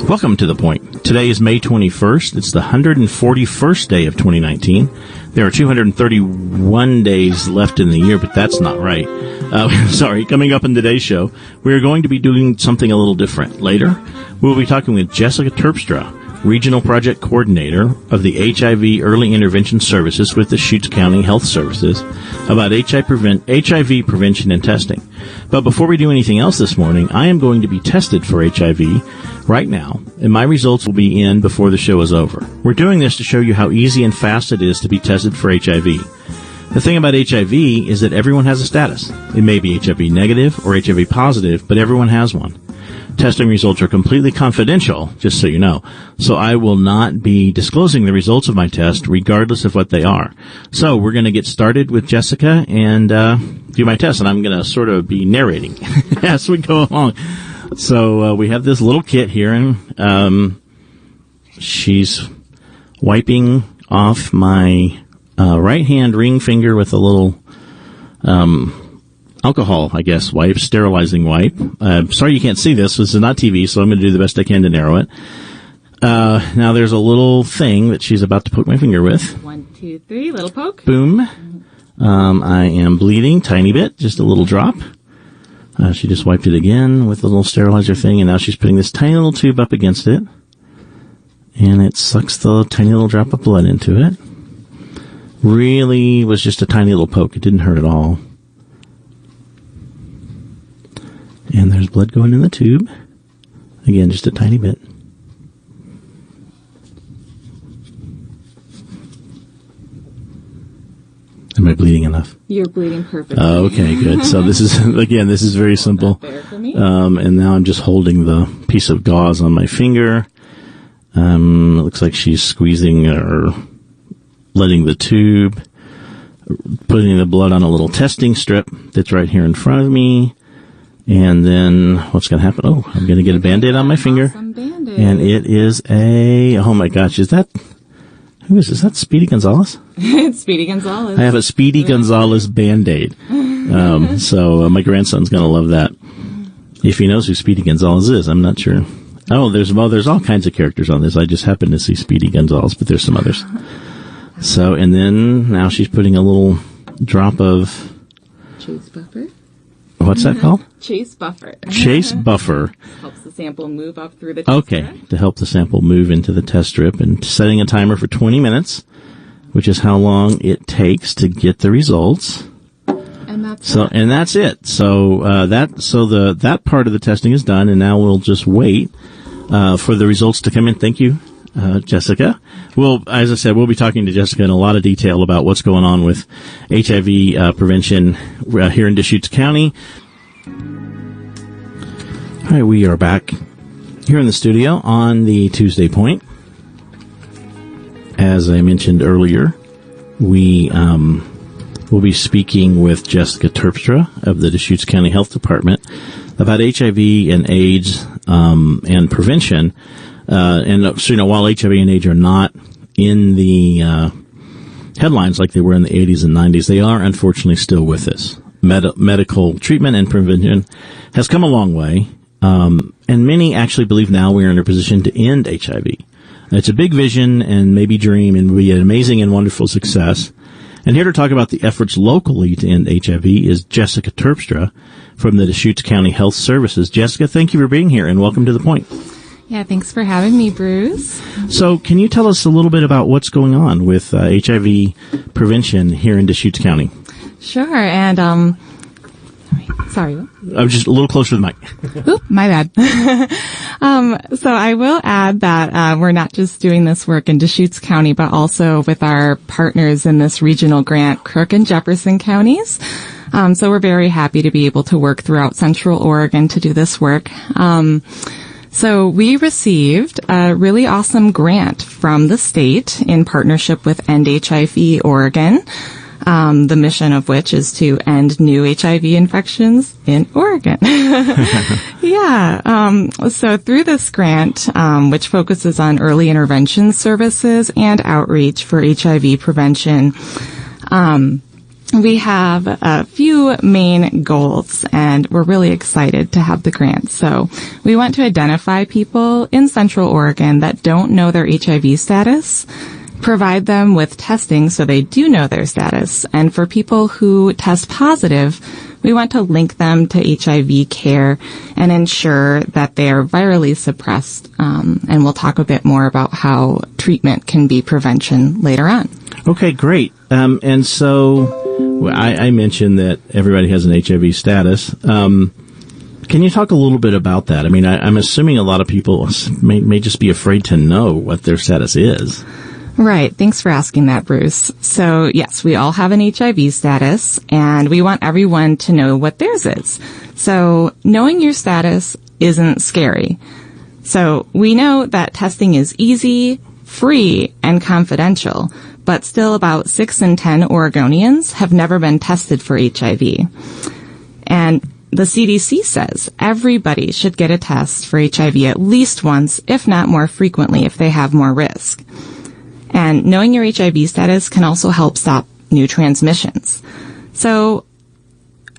Welcome to The Point. Today is May 21st. It's the 141st day of 2019. There are 231 days left in the year, but that's not right. Sorry. Coming up in today's show, we are going to be doing something a little different. Later, we'll be talking with Jessica Terpstra, Regional Project Coordinator of the HIV Early Intervention Services with the Deschutes County Health Services, about HIV prevention and testing. But before we do anything else this morning, I am going to be tested for HIV right now, and my results will be in before the show is over. We're doing this to show you how easy and fast it is to be tested for HIV. The thing about HIV is that everyone has a status. It may be HIV negative or HIV positive, but everyone has one. Testing results are completely confidential, just so you know. So I will not be disclosing the results of my test, regardless of what they are. So we're going to get started with Jessica and do my test, and I'm going to sort of be narrating as we go along. So we have this little kit here, and she's wiping off my right hand ring finger with a little alcohol, I guess, wipe, sterilizing wipe. Sorry you can't see this. This is not TV, so I'm going to do the best I can to narrow it. Now there's a little thing that she's about to poke my finger with. 1, 2, 3, little poke. Boom. I am bleeding, tiny bit, just a little drop. She just wiped it again with a little sterilizer thing, and now she's putting this tiny little tube up against it. And it sucks the tiny little drop of blood into it. Really was just a tiny little poke. It didn't hurt at all. And there's blood going in the tube. Again, just a tiny bit. Am I bleeding enough? You're bleeding perfectly. Okay, good. So this is, again, this is very simple. Fair for me. And now I'm just holding the piece of gauze on my finger. It looks like she's squeezing or letting the tube, putting the blood on a little testing strip that's right here in front of me. And then what's going to happen? Oh, I'm going to get a Band-Aid on my finger. Awesome Band-Aid. And it is oh my gosh, who is this? Is that Speedy Gonzalez? It's Speedy Gonzalez. I have a Speedy Gonzalez Band-Aid. So my grandson's going to love that. If he knows who Speedy Gonzalez is, I'm not sure. Oh, there's all kinds of characters on this. I just happen to see Speedy Gonzalez, but there's some others. So, and then now she's putting a little drop of Chase buffer. What's that called? Chase buffer. Chase buffer. Helps the sample move up through the test strip. To help the sample move into the test strip, and setting a timer for 20 minutes, which is how long it takes to get the results. And that's it. So that part of the testing is done, and now we'll just wait for the results to come in. Thank you, Jessica. Well, as I said, we'll be talking to Jessica in a lot of detail about what's going on with HIV prevention here in Deschutes County. All right, we are back here in the studio on the Tuesday Point. As I mentioned earlier, we will be speaking with Jessica Terpstra of the Deschutes County Health Department about HIV and AIDS and prevention. And so, while HIV and AIDS are not in the headlines like they were in the 80s and 90s, they are unfortunately still with us. Medical treatment and prevention has come a long way, and many actually believe now we are in a position to end HIV. It's a big vision and maybe dream, and will be an amazing and wonderful success. And here to talk about the efforts locally to end HIV is Jessica Terpstra from the Deschutes County Health Services. Jessica, thank you for being here, and welcome to The Point. Yeah, thanks for having me, Bruce. So can you tell us a little bit about what's going on with HIV prevention here in Deschutes County? Sure, and sorry. I'm just a little closer to the mic. Oop, my bad. So I will add that we're not just doing this work in Deschutes County, but also with our partners in this regional grant, Crook and Jefferson counties. So we're very happy to be able to work throughout Central Oregon to do this work. So we received a really awesome grant from the state in partnership with End HIV Oregon, the mission of which is to end new HIV infections in Oregon. Yeah. So through this grant, which focuses on early intervention services and outreach for HIV prevention, we have a few main goals, and we're really excited to have the grant. So we want to identify people in Central Oregon that don't know their HIV status, provide them with testing so they do know their status. And for people who test positive, we want to link them to HIV care and ensure that they are virally suppressed. And we'll talk a bit more about how treatment can be prevention later on. Okay, great. And so I mentioned that everybody has an HIV status. Can you talk a little bit about that? I mean, I'm assuming a lot of people may just be afraid to know what their status is. Right. Thanks for asking that, Bruce. So, yes, we all have an HIV status, and we want everyone to know what theirs is. So, knowing your status isn't scary. So, we know that testing is easy, free, and confidential, but still about 6 in 10 Oregonians have never been tested for HIV. And the CDC says everybody should get a test for HIV at least once, if not more frequently, if they have more risk. And knowing your HIV status can also help stop new transmissions. So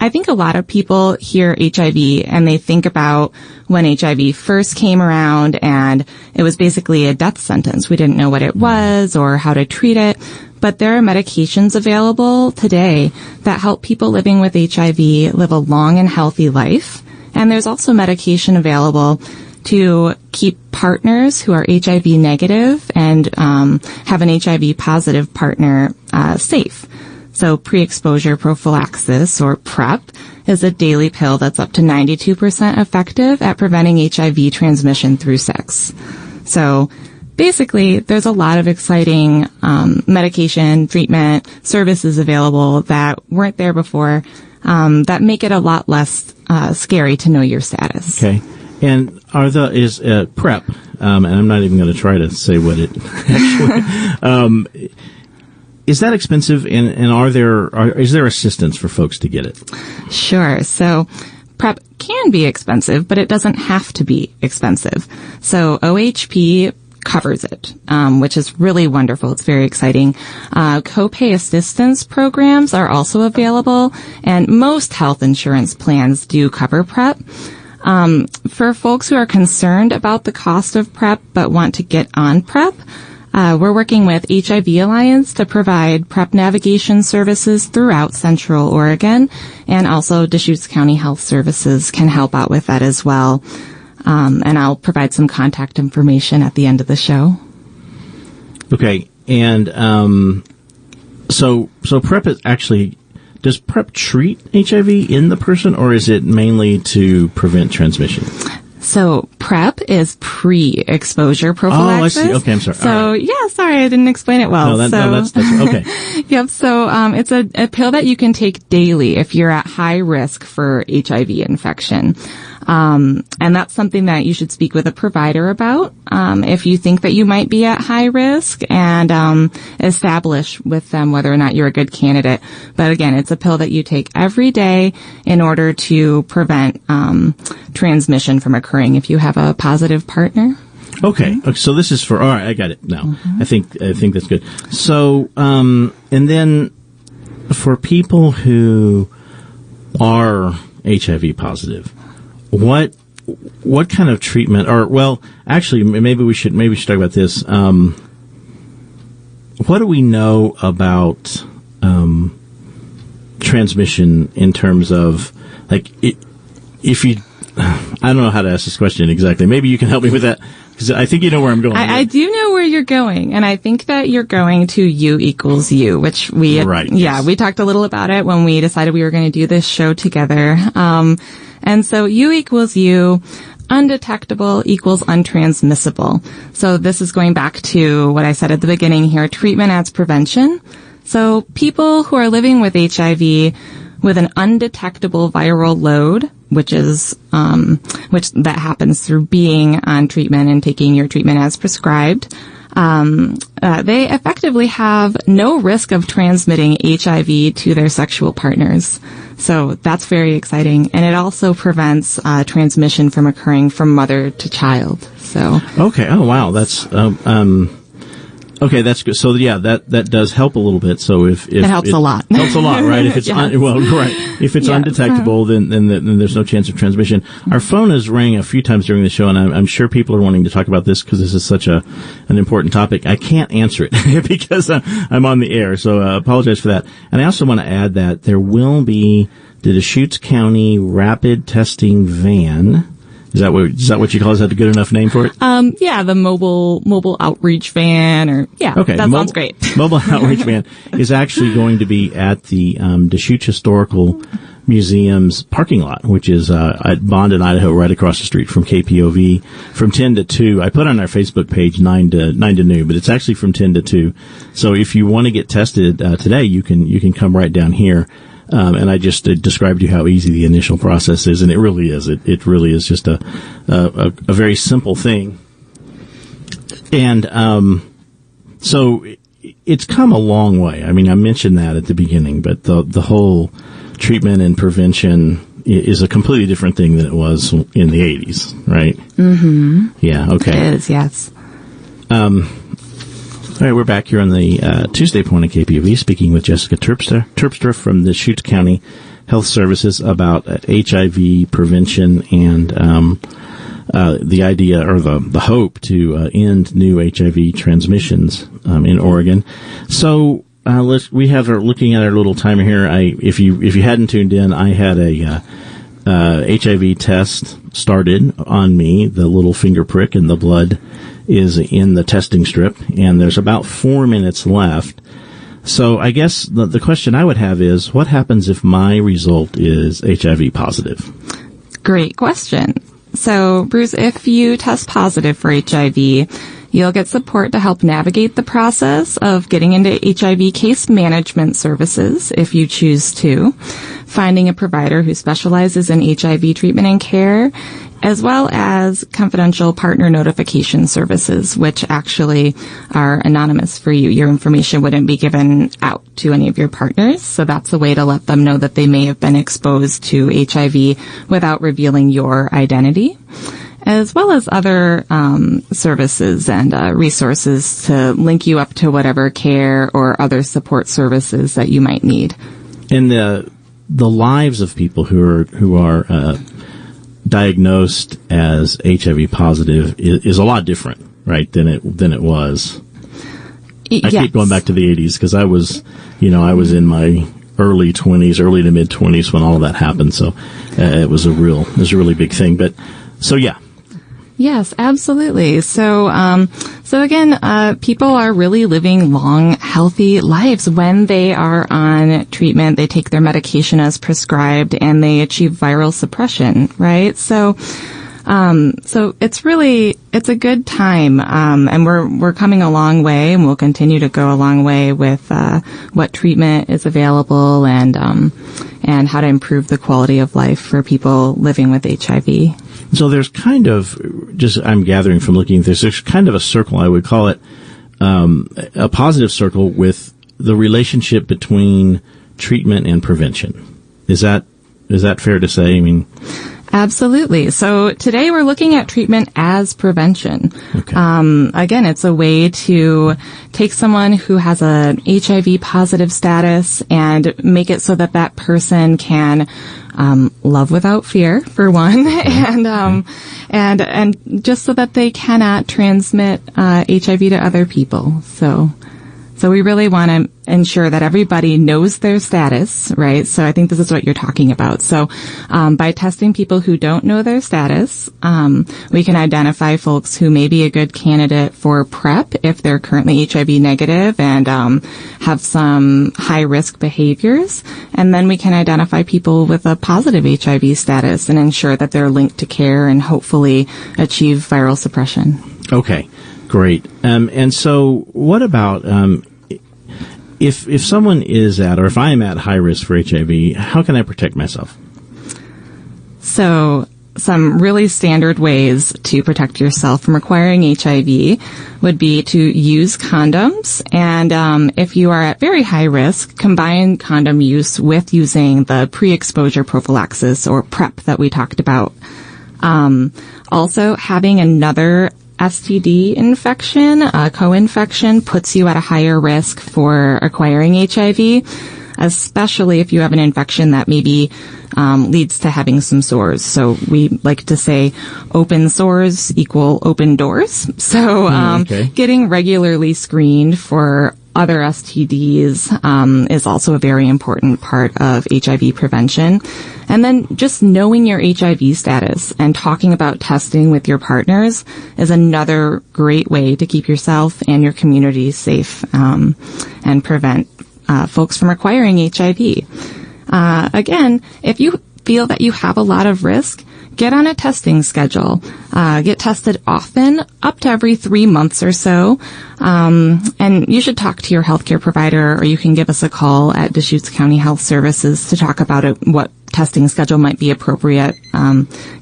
I think a lot of people hear HIV and they think about when HIV first came around and it was basically a death sentence. We didn't know what it was or how to treat it. But there are medications available today that help people living with HIV live a long and healthy life. And there's also medication available to keep partners who are HIV negative and have an HIV positive partner safe. So pre-exposure prophylaxis, or PrEP, is a daily pill that's up to 92% effective at preventing HIV transmission through sex. So basically, there's a lot of exciting medication, treatment, services available that weren't there before that make it a lot less scary to know your status. Okay. And is PrEP, and I'm not even going to try to say what it actually, is that expensive, and is there assistance for folks to get it? Sure. So PrEP can be expensive, but it doesn't have to be expensive. So OHP covers it, which is really wonderful. It's very exciting. Copay assistance programs are also available, and most health insurance plans do cover PrEP. For folks who are concerned about the cost of PrEP but want to get on PrEP, we're working with HIV Alliance to provide PrEP navigation services throughout Central Oregon, and also Deschutes County Health Services can help out with that as well. And I'll provide some contact information at the end of the show. Okay, and so PrEP is actually, does PrEP treat HIV in the person, or is it mainly to prevent transmission? So PrEP is pre-exposure prophylaxis. Oh, I see. Okay, I'm sorry. So right. Yeah, sorry, I didn't explain it well. That's okay. Yep. So it's a pill that you can take daily if you're at high risk for HIV infection. And that's something that you should speak with a provider about, if you think that you might be at high risk, and establish with them whether or not you're a good candidate. But again, it's a pill that you take every day in order to prevent transmission from occurring if you have a positive partner. Okay. So this is all right, I got it now. Mm-hmm. I think that's good. So, and then for people who are HIV positive, what kind of treatment, or, well, actually, maybe we should talk about this. What do we know about transmission in terms of, like, if you, I don't know how to ask this question exactly. Maybe you can help me with that, because I think you know where I'm going. I do know where you're going, and I think that you're going to U equals U, which we, right, yeah, yes. We talked a little about it when we decided we were going to do this show together. And so U equals U, undetectable equals untransmissible. So this is going back to what I said at the beginning here, treatment as prevention. So people who are living with HIV with an undetectable viral load, which that happens through being on treatment and taking your treatment as prescribed, they effectively have no risk of transmitting HIV to their sexual partners. So that's very exciting. And it also prevents transmission from occurring from mother to child. So okay. Oh, wow. That's Okay, that's good. So yeah, that does help a little bit. So if it helps a lot. Helps a lot, right? If it's Yes. right. If it's Yes. undetectable, then there's no chance of transmission. Our phone has rang a few times during the show, and I'm sure people are wanting to talk about this because this is such an important topic. I can't answer it because I'm on the air, so apologize for that. And I also want to add that there will be the Deschutes County Rapid Testing Van. Is that what you call it? Is that a good enough name for it? Yeah, the mobile outreach van, okay, that sounds great. Mobile outreach van is actually going to be at the Deschutes Historical Museum's parking lot, which is at Bond in Idaho, right across the street from KPOV, from 10 to 2. I put on our Facebook page 9 to noon, but it's actually from 10 to 2. So if you want to get tested today, you can come right down here. And I just described to you how easy the initial process is, and it really is. It really is just a very simple thing. And so it's come a long way. I mean, I mentioned that at the beginning, but the whole treatment and prevention is a completely different thing than it was in the 80s, right? Mm-hmm. Yeah, okay. It is, yes. All right, we're back here on the Tuesday Point of KPOV, speaking with Jessica Terpstra from the Deschutes County Health Services about HIV prevention and the idea or the hope to end new HIV transmissions in Oregon. So we have looking at our little timer here. If you hadn't tuned in, I had a HIV test started on me. The little finger prick in the blood is in the testing strip, and there's about 4 minutes left. So I guess the question I would have is, what happens if my result is HIV positive? Great question. So, Bruce, if you test positive for HIV, you'll get support to help navigate the process of getting into HIV case management services if you choose to, finding a provider who specializes in HIV treatment and care, as well as confidential partner notification services, which actually are anonymous for you. Your information wouldn't be given out to any of your partners, so that's a way to let them know that they may have been exposed to HIV without revealing your identity, as well as other services and resources to link you up to whatever care or other support services that you might need. And the lives of people who are diagnosed as HIV positive is a lot different, right, than it was. I keep going back to the 80s because I was in my early 20s, early to mid 20s when all of that happened. So it was a really big thing. But so yeah. Yes, absolutely. So again, people are really living long, healthy lives when they are on treatment. They take their medication as prescribed and they achieve viral suppression, right? So it's a good time. And we're coming a long way, and we'll continue to go a long way with, what treatment is available and how to improve the quality of life for people living with HIV. So there's kind of, I'm gathering from looking at this, there's kind of a circle, I would call it, a positive circle with the relationship between treatment and prevention. Is that fair to say? I mean, absolutely. So today we're looking at treatment as prevention. Okay. Again, it's a way to take someone who has an HIV positive status and make it so that person can love without fear, for one, and just so that they cannot transmit HIV to other people. So we really want to ensure that everybody knows their status, right? So I think this is what you're talking about. So by testing people who don't know their status, we can identify folks who may be a good candidate for PrEP if they're currently HIV negative and have some high-risk behaviors. And then we can identify people with a positive HIV status and ensure that they're linked to care and hopefully achieve viral suppression. Okay. Great. And so what about if someone is at, or if I am at high risk for HIV, how can I protect myself? So some really standard ways to protect yourself from acquiring HIV would be to use condoms. And if you are at very high risk, combine condom use with using the pre-exposure prophylaxis or PrEP that we talked about. Also, having another STD infection, co-infection, puts you at a higher risk for acquiring HIV, especially if you have an infection that maybe leads to having some sores. So we like to say open sores equal open doors. So getting regularly screened for other STDs is also a very important part of HIV prevention. And then just knowing your HIV status and talking about testing with your partners is another great way to keep yourself and your community safe and prevent folks from acquiring HIV. Again, if you feel that you have a lot of risk, get on a testing schedule. Get tested often, up to every 3 months or so. And you should talk to your healthcare provider, or you can give us a call at Deschutes County Health Services to talk about what testing schedule might be appropriate,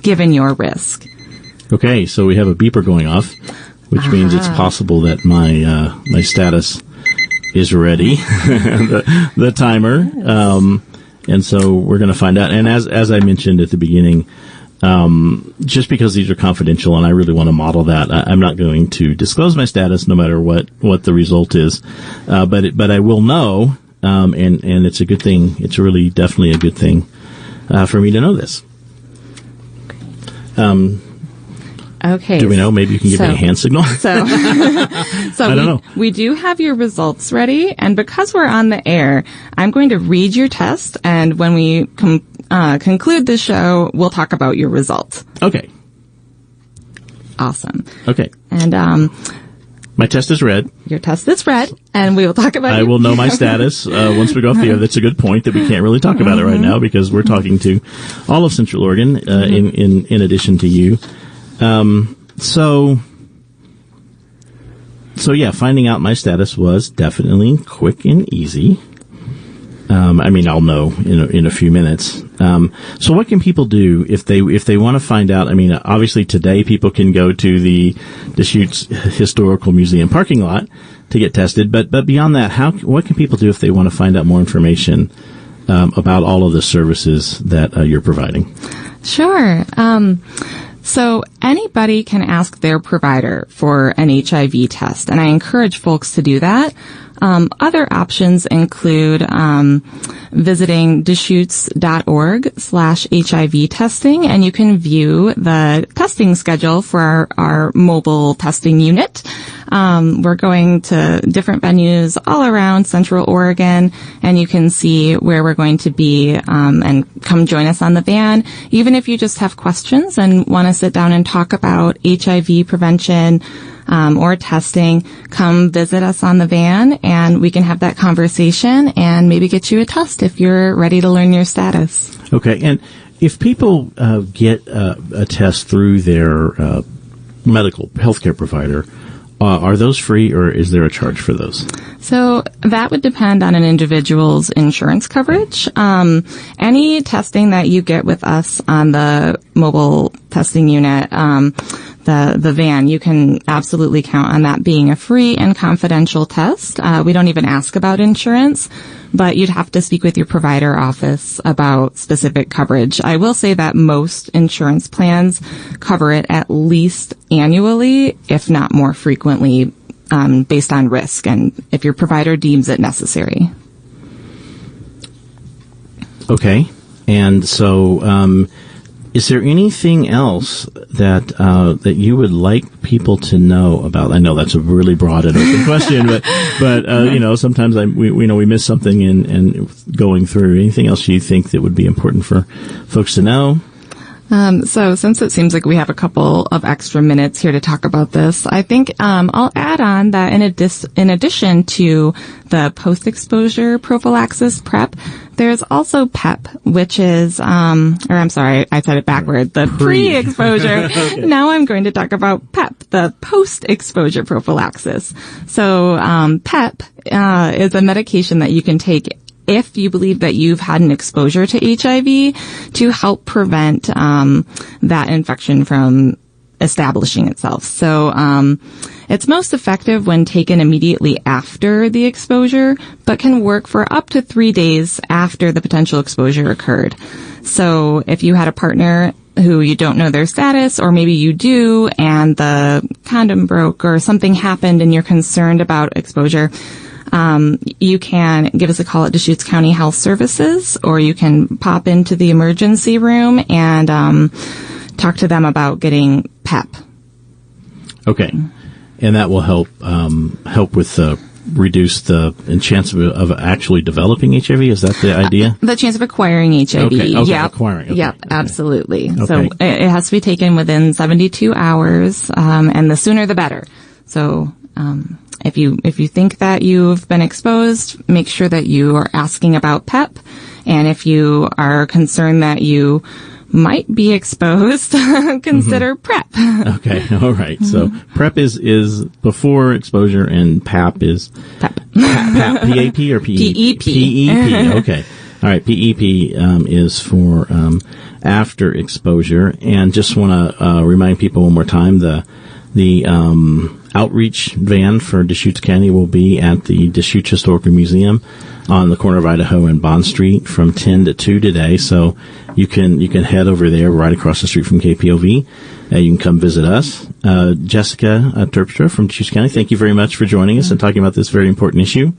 given your risk. Okay, so we have a beeper going off, which means it's possible that my status is ready, the timer. And so we're going to find out. And as I mentioned at the beginning, just because these are confidential and I really want to model that, I'm not going to disclose my status no matter what the result is. But I will know, and it's a good thing. It's really definitely a good thing, for me to know this. Okay. Do we know? Maybe you can give me a hand signal. So I don't know. We do have your results ready, and because we're on the air, I'm going to read your test, and when we conclude the show, we'll talk about your results. Okay. Awesome. Okay. And my test is red. Your test is red, and we will talk about I will know my status once we go off the air. That's a good point that we can't really talk about it right now because we're talking to all of Central Oregon in addition to you. So yeah, finding out my status was definitely quick and easy. I'll know in a few minutes. So what can people do if they want to find out? Obviously today people can go to the Deschutes Historical Museum parking lot to get tested, but beyond that, what can people do if they want to find out more information, about all of the services that you're providing? Sure. So anybody can ask their provider for an HIV test, and I encourage folks to do that. Other options include visiting Deschutes.org/HIV testing, and you can view the testing schedule for our mobile testing unit. We're going to different venues all around Central Oregon, and you can see where we're going to be, and come join us on the van. Even if you just have questions and want to sit down and talk about HIV prevention, or testing, come visit us on the van, and we can have that conversation and maybe get you a test if you're ready to learn your status. Okay, and if people get a test through their medical healthcare provider, are those free, or is there a charge for those? So that would depend on an individual's insurance coverage. Any testing that you get with us on the mobile testing unit, the van, you can absolutely count on that being a free and confidential test. We don't even ask about insurance, but you'd have to speak with your provider office about specific coverage. I will say that most insurance plans cover it at least annually, if not more frequently, based on risk and if your provider deems it necessary. Okay. And so, is there anything else that you would like people to know about? I know that's a really broad and open question, but sometimes we miss something in going through. Anything else you think that would be important for folks to know? So since it seems like we have a couple of extra minutes here to talk about this, I think I'll add on that in addition to the post-exposure prophylaxis PrEP, there's also PEP, which is, I'm sorry, I said it backward, the pre-exposure. Okay. Now I'm going to talk about PEP, the post-exposure prophylaxis. So PEP is a medication that you can take if you believe that you've had an exposure to HIV to help prevent that infection from establishing itself. So it's most effective when taken immediately after the exposure, but can work for up to 3 days after the potential exposure occurred. So if you had a partner who you don't know their status, or maybe you do and the condom broke or something happened and you're concerned about exposure, you can give us a call at Deschutes County Health Services, or you can pop into the emergency room and talk to them about getting PEP. Okay. And that will help with reduce the chance of actually developing HIV? Is that the idea? The chance of acquiring HIV. Okay, Yep. Acquiring. Okay. Yep, absolutely. Okay. So it has to be taken within 72 hours, and the sooner the better. So if you think that you've been exposed, make sure that you are asking about PEP. And if you are concerned that you might be exposed, consider PrEP. Okay, all right. So PrEP is before exposure, and PAP is PEP. PAP, P-A-P or P-E-P? PEP. PEP, okay. All right, PEP is for after exposure. And just want to remind people one more time, the outreach van for Deschutes County will be at the Deschutes Historical Museum on the corner of Idaho and Bond Street from 10 to 2 today. So you can head over there right across the street from KPOV. You can come visit us. Jessica Terpstra from Deschutes County, thank you very much for joining us and talking about this very important issue.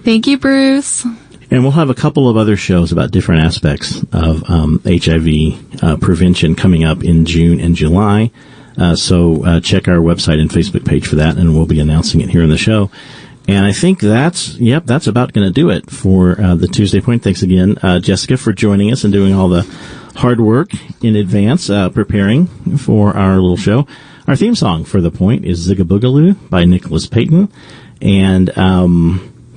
Thank you, Bruce. And we'll have a couple of other shows about different aspects of HIV prevention coming up in June and July. So check our website and Facebook page for that, and we'll be announcing it here in the show. And I think that's about going to do it for the Tuesday Point. Thanks again, Jessica, for joining us and doing all the hard work in advance, preparing for our little show. Our theme song for The Point is Zigga Boogaloo by Nicholas Payton. And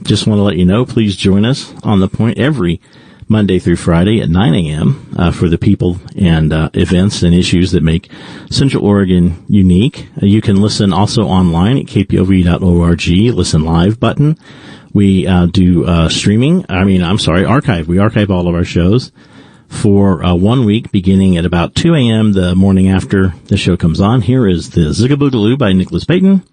just want to let you know, please join us on The Point every Monday through Friday at 9 a.m. For the people and events and issues that make Central Oregon unique. You can listen also online at kpov.org, listen live button. We do streaming. Archive. We archive all of our shows for 1 week, beginning at about 2 a.m. the morning after the show comes on. Here is the Zigga Boogaloo by Nicholas Payton.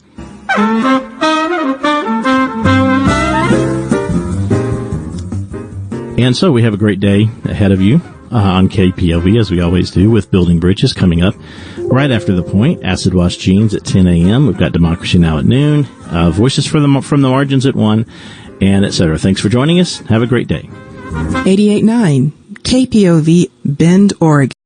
And so we have a great day ahead of you on KPOV, as we always do, with Building Bridges coming up right after The Point. Acid Wash Jeans at 10 a.m. We've got Democracy Now! At noon. Voices from the Margins at 1, and et cetera. Thanks for joining us. Have a great day. 88.9 KPOV Bend, Oregon.